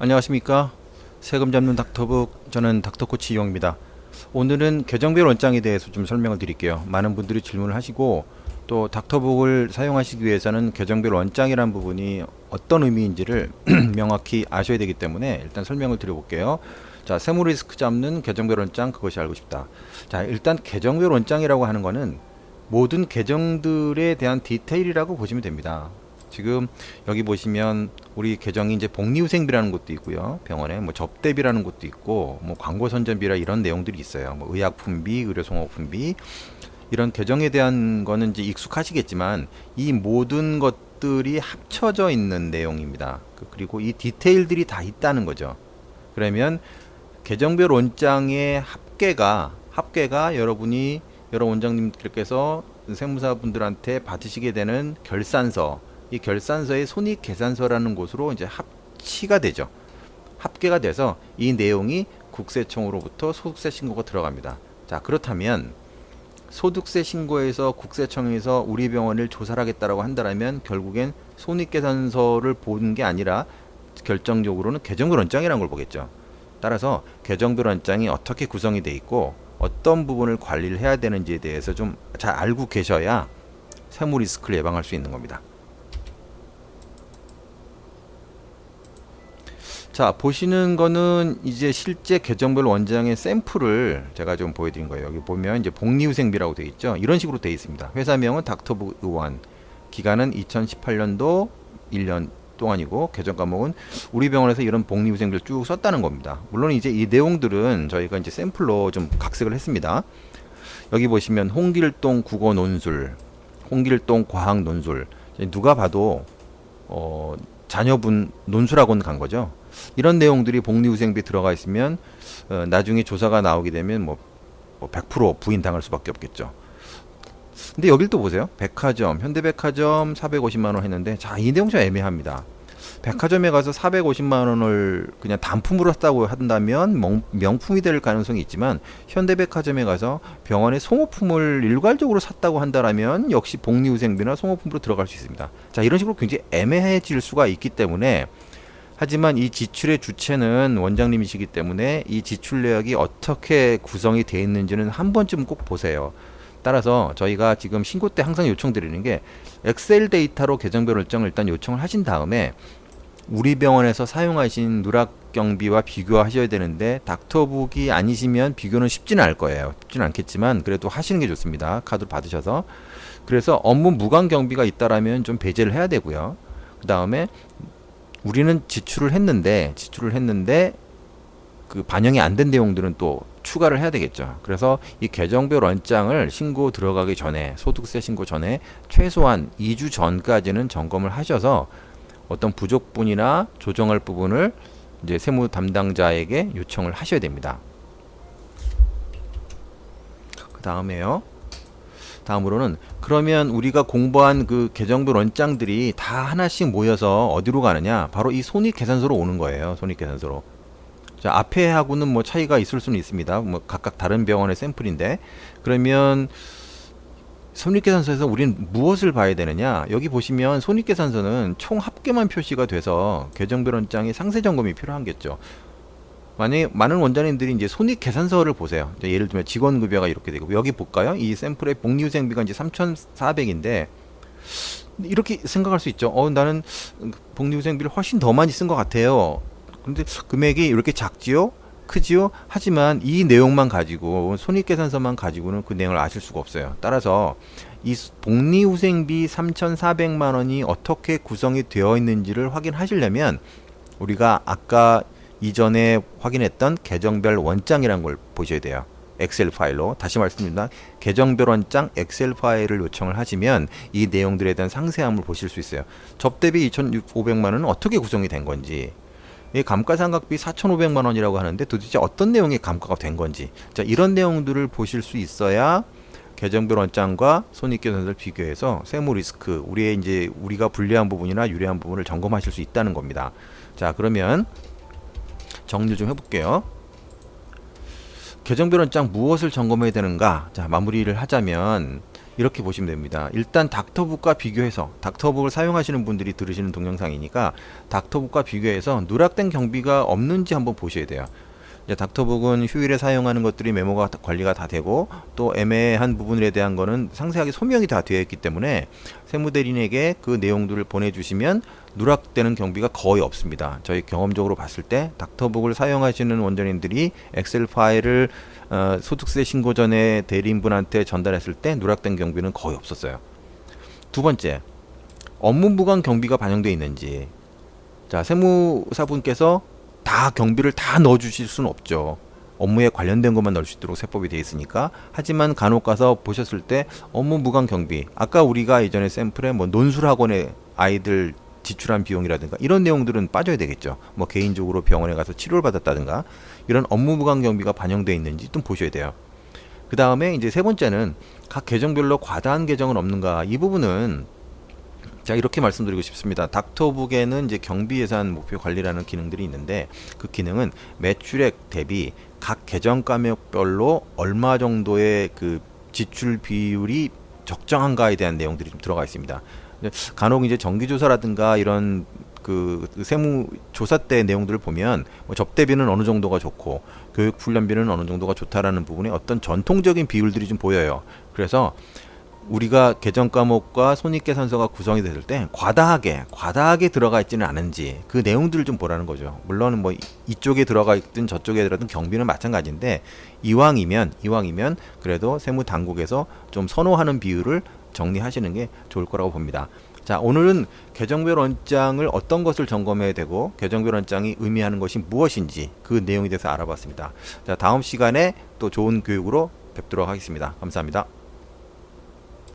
안녕하십니까. 세금 잡는 닥터북, 저는 닥터코치 이용입니다. 오늘은 계정별 원장에 대해서 좀 설명을 드릴게요. 많은 분들이 질문을 하시고 또 닥터북을 사용하시기 위해서는 계정별 원장이란 부분이 어떤 의미인지를 명확히 아셔야 되기 때문에 일단 설명을 드려볼게요. 자, 세무 리스크 잡는 계정별 원장, 그것이 알고 싶다. 자, 일단 계정별 원장이라고 하는 거는 모든 계정들에 대한 디테일이라고 보시면 됩니다. 지금 여기 보시면 우리 계정이 이제 복리후생비라는 것도 있고요. 병원에 뭐 접대비라는 것도 있고 뭐 광고 선전비라 이런 내용들이 있어요. 뭐 의약품비, 의료송화품비 이런 계정에 대한 거는 이제 익숙하시겠지만 이 모든 것들이 합쳐져 있는 내용입니다. 그리고 이 디테일들이 다 있다는 거죠. 그러면 계정별 원장의 합계가 여러 원장님들께서 세무사분들한테 받으시게 되는 결산서, 이 결산서의 손익계산서라는 곳으로 이제 합치가 되죠. 합계가 돼서 이 내용이 국세청으로부터 소득세 신고가 들어갑니다. 자, 그렇다면 소득세 신고에서 국세청에서 우리 병원을 조사를 하겠다라고 한다면 결국엔 손익계산서를 보는 게 아니라 결정적으로는 계정별 원장이라는 걸 보겠죠. 따라서 계정별 원장이 어떻게 구성이 돼 있고 어떤 부분을 관리를 해야 되는지에 대해서 좀 잘 알고 계셔야 세무 리스크를 예방할 수 있는 겁니다. 자, 보시는 거는 이제 실제 계정별 원장의 샘플을 제가 좀 보여드린 거예요. 여기 보면 이제 복리후생비라고 되어 있죠. 이런 식으로 되어 있습니다. 회사명은 닥터북 의원, 기간은 2018년도 1년 동안이고 계정 과목은 우리 병원에서 이런 복리후생비를 쭉 썼다는 겁니다. 물론 이제 이 내용들은 저희가 이제 샘플로 좀 각색을 했습니다. 여기 보시면 홍길동 국어 논술, 홍길동 과학 논술, 누가 봐도 자녀분 논술학원 간 거죠. 이런 내용들이 복리후생비 들어가 있으면 나중에 조사가 나오게 되면 뭐 100% 부인당할 수밖에 없겠죠. 근데 여길 또 보세요. 백화점, 현대백화점 450만 원 했는데, 자, 이 내용 좀 애매합니다. 백화점에 가서 450만 원을 그냥 단품으로 샀다고 한다면 명품이 될 가능성이 있지만, 현대백화점에 가서 병원의 송호품을 일괄적으로 샀다고 한다면 역시 복리후생비나 송호품으로 들어갈 수 있습니다. 자, 이런 식으로 굉장히 애매해질 수가 있기 때문에, 하지만 이 지출의 주체는 원장님이시기 때문에 이 지출 내역이 어떻게 구성이 되어 있는지는 한 번쯤 꼭 보세요. 따라서 저희가 지금 신고 때 항상 요청드리는 게 엑셀 데이터로 계정별 일정을 일단 요청을 하신 다음에 우리 병원에서 사용하신 누락경비와 비교하셔야 되는데, 닥터북이 아니시면 비교는 쉽지는 않을 거예요. 쉽지는 않겠지만 그래도 하시는 게 좋습니다. 카드 받으셔서. 그래서 업무 무관 경비가 있다라면 좀 배제를 해야 되고요. 그 다음에 우리는 지출을 했는데 그 반영이 안 된 내용들은 또 추가를 해야 되겠죠. 그래서 이 계정별 원장을 신고 들어가기 전에, 소득세 신고 전에 최소한 2주 전까지는 점검을 하셔서 어떤 부족분이나 조정할 부분을 이제 세무 담당자에게 요청을 하셔야 됩니다. 그 다음으로는 그러면 우리가 공부한 그 계정별 원장들이 다 하나씩 모여서 어디로 가느냐? 바로 이 손익계산서로 오는 거예요. 손익계산서로. 자, 앞에 하고는 뭐 차이가 있을 수는 있습니다. 뭐 각각 다른 병원의 샘플인데, 그러면 손익계산서에서 우리는 무엇을 봐야 되느냐? 여기 보시면 손익계산서는 총 합계만 표시가 돼서 계정별 원장의 상세 점검이 필요한겠죠. 만약에 많은 원장님들이 이제 손익계산서를 보세요. 예를 들면 직원급여가 이렇게 되고, 여기 볼까요? 이 샘플의 복리후생비가 이제 3,400인데 이렇게 생각할 수 있죠. 나는 복리후생비를 훨씬 더 많이 쓴 것 같아요. 근데 금액이 이렇게 작지요? 크지요? 하지만 이 내용만 가지고, 손익계산서만 가지고는 그 내용을 아실 수가 없어요. 따라서 이 복리후생비 3,400만 원이 어떻게 구성이 되어 있는지를 확인하시려면 우리가 아까 이전에 확인했던 계정별 원장이라는 걸 보셔야 돼요. 엑셀 파일로. 다시 말씀드립니다. 계정별 원장 엑셀 파일을 요청을 하시면 이 내용들에 대한 상세함을 보실 수 있어요. 접대비 2,500만 원은 어떻게 구성이 된 건지, 이 감가상각비 4,500만 원이라고 하는데 도대체 어떤 내용이 감가가 된 건지, 자, 이런 내용들을 보실 수 있어야 계정별 원장과 손익계산서를 비교해서 세무 리스크, 우리가 불리한 부분이나 유리한 부분을 점검하실 수 있다는 겁니다. 자, 그러면 정리 좀 해볼게요. 계정별 원장 무엇을 점검해야 되는가? 자, 마무리를 하자면 이렇게 보시면 됩니다. 일단 닥터북과 비교해서, 닥터북을 사용하시는 분들이 들으시는 동영상이니까 닥터북과 비교해서 누락된 경비가 없는지 한번 보셔야 돼요. 이제 닥터북은 휴일에 사용하는 것들이 메모가 관리가 다 되고, 또 애매한 부분에 대한 거는 상세하게 소명이 다 되어 있기 때문에 세무대리인에게 그 내용들을 보내주시면 누락되는 경비가 거의 없습니다. 저희 경험적으로 봤을 때 닥터북을 사용하시는 원전인들이 엑셀 파일을 소득세 신고 전에 대리인분한테 전달했을 때 누락된 경비는 거의 없었어요. 두 번째, 업무 부관 경비가 반영되어 있는지. 자, 세무사분께서 다 경비를 다 넣어주실 수는 없죠. 업무에 관련된 것만 넣을 수 있도록 세법이 되어 있으니까. 하지만 간혹 가서 보셨을 때 업무 무관 경비, 아까 우리가 이전에 샘플에 뭐 논술학원에 아이들 지출한 비용이라든가 이런 내용들은 빠져야 되겠죠. 뭐 개인적으로 병원에 가서 치료를 받았다든가 이런 업무 무관 경비가 반영되어 있는지 좀 보셔야 돼요. 그 다음에 이제 세 번째는 각 계정별로 과다한 계정은 없는가. 이 부분은 자, 이렇게 말씀드리고 싶습니다. 닥터북에는 이제 경비 예산 목표 관리라는 기능들이 있는데, 그 기능은 매출액 대비 각 계정 과목별로 얼마 정도의 그 지출 비율이 적정한가에 대한 내용들이 좀 들어가 있습니다. 간혹 이제 정기조사라든가 이런 그 세무 조사 때 내용들을 보면 뭐 접대비는 어느 정도가 좋고 교육 훈련비는 어느 정도가 좋다라는 부분에 어떤 전통적인 비율들이 좀 보여요. 그래서 우리가 계정 과목과 손익계산서가 구성이 됐을 때 과다하게 들어가 있지는 않은지 그 내용들을 좀 보라는 거죠. 물론 뭐 이쪽에 들어가 있든 저쪽에 들어가든 경비는 마찬가지인데, 이왕이면 그래도 세무 당국에서 좀 선호하는 비율을 정리하시는 게 좋을 거라고 봅니다. 자, 오늘은 계정별 원장을 어떤 것을 점검해야 되고 계정별 원장이 의미하는 것이 무엇인지 그 내용에 대해서 알아봤습니다. 자, 다음 시간에 또 좋은 교육으로 뵙도록 하겠습니다. 감사합니다.